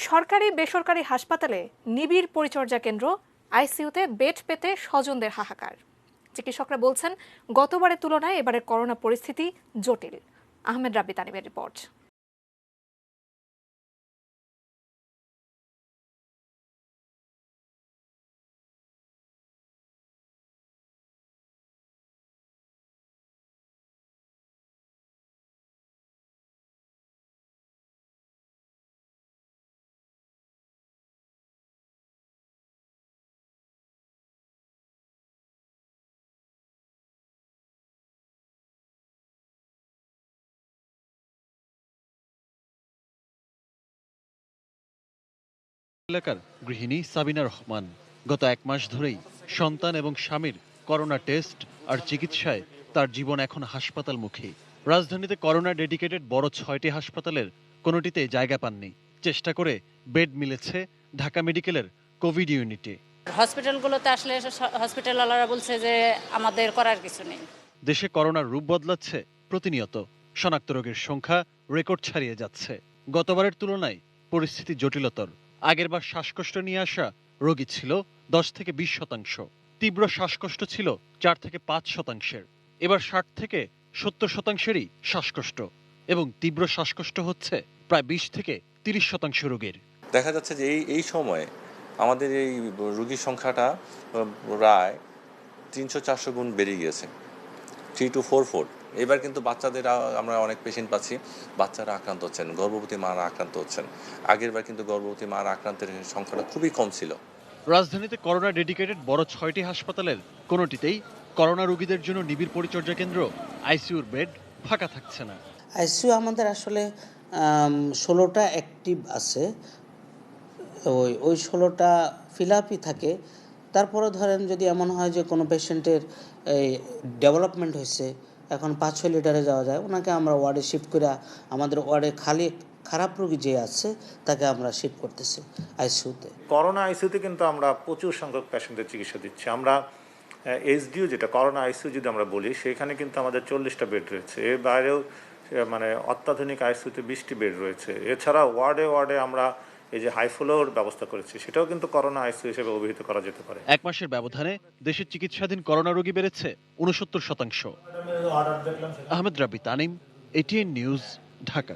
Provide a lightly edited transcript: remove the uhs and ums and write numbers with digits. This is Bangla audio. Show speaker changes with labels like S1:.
S1: সরকারি বেসরকারি হাসপাতালে নিবিড় পরিচর্যা কেন্দ্র আইসিইউতে বেড পেতে স্বজনদের হাহাকার। চিকিৎসকরা বলছেন গতবারের তুলনায় এবারের করোনা পরিস্থিতি জটিল। আহমেদ রাব্বি তানিমের রিপোর্ট।
S2: এলাকার গৃহিণী সাবিনা রহমান গত এক মাস ধরেই সন্তান এবং স্বামীর করোনা টেস্ট আর চিকিৎসায় তার জীবন এখন হাসপাতালমুখী। রাজধানীতে করোনা ডেডিকেটেড বড় 6টি হাসপাতালের কোনোটিতে জায়গা পাননি। চেষ্টা করে বেড মিলেছে ঢাকা মেডিকেলের কোভিড ইউনিটে।
S3: হসপিটালগুলোতে আসলে হসপিটালওয়ালারা বলছে যে আমাদের করার কিছু নেই।
S2: দেশে করোনার রূপ বদলাচ্ছে প্রতিনিয়ত। শনাক্ত রোগের সংখ্যা রেকর্ড ছাড়িয়ে যাচ্ছে। গতবারের তুলনায় পরিস্থিতি জটিলতর। আগেরবার শ্বাসকষ্ট নিয়ে আসা রোগী ছিল 10 থেকে 20%, তীব্র শ্বাসকষ্ট ছিল 4 থেকে 5%। এবার 60 থেকে 70%-এরই শ্বাসকষ্ট, এবং তীব্র শ্বাসকষ্ট হচ্ছে প্রায় 20 থেকে 30% রোগীর।
S4: দেখা যাচ্ছে যে এই সময়ে আমাদের এই রোগীর সংখ্যাটা প্রায় 300-400 গুণ বেড়ে গিয়েছে, 3 to 4 fold। এবার কিন্তু বাচ্চাদের আমরা অনেক পেশেন্ট পাচ্ছি, বাচ্চারা আক্রান্ত হচ্ছেন, গর্ভবতী মারা আক্রান্ত হচ্ছেন। আগেরবার কিন্তু গর্ভবতী মারা আক্রান্তের সংখ্যাটা খুবই কম ছিল।
S2: রাজধানীতে করোনা ডেডিকেটেড বড় 6টি হাসপাতালের কোনোটিতেই করোনা রোগীদের জন্য নিবিড় পরিচর্যা কেন্দ্র আইসিইউর বেড ফাঁকা থাকছে না।
S5: আইসিইউ আমাদের আসলে 16টা অ্যাক্টিভ আছে, ওই 16টা ফিল আপই থাকে। তারপরে ধরেন যদি এমন হয় যে কোনো পেশেন্টের এই ডেভেলপমেন্ট হয়েছে, এখন 5-6 লিটারে যাওয়া যায়, ওনাকে আমরা ওয়ার্ডে শিফট করে আমাদের ওয়ার্ডে খালি খারাপ রোগী যে আছে তাকে আমরা শিফট করতেছি আইসিইউতে।
S6: করোনা আইসিইউতে কিন্তু আমরা প্রচুর সংখ্যক পেশেন্টের চিকিৎসা দিচ্ছি। আমরা এইচডিইউ যেটা করোনা আইসিইউ যদি আমরা বলি, সেখানে কিন্তু আমাদের 40টা বেড রয়েছে। এর বাইরেও মানে অত্যাধুনিক আইসিইউতে 20টি বেড রয়েছে। এছাড়া ওয়ার্ডে ওয়ার্ডে আমরা এই যে হাই ফ্লোর ব্যবস্থা করেছি, সেটাও কিন্তু করোনা আইসিইউ হিসেবে অভিহিত করা যেতে পারে।
S2: এক মাসের ব্যবধানে দেশের চিকিৎসাধীন করোনা রোগী বেড়েছে 69%। আহমেদ রাব্বি তানিম, এটিএন নিউজ, ঢাকা।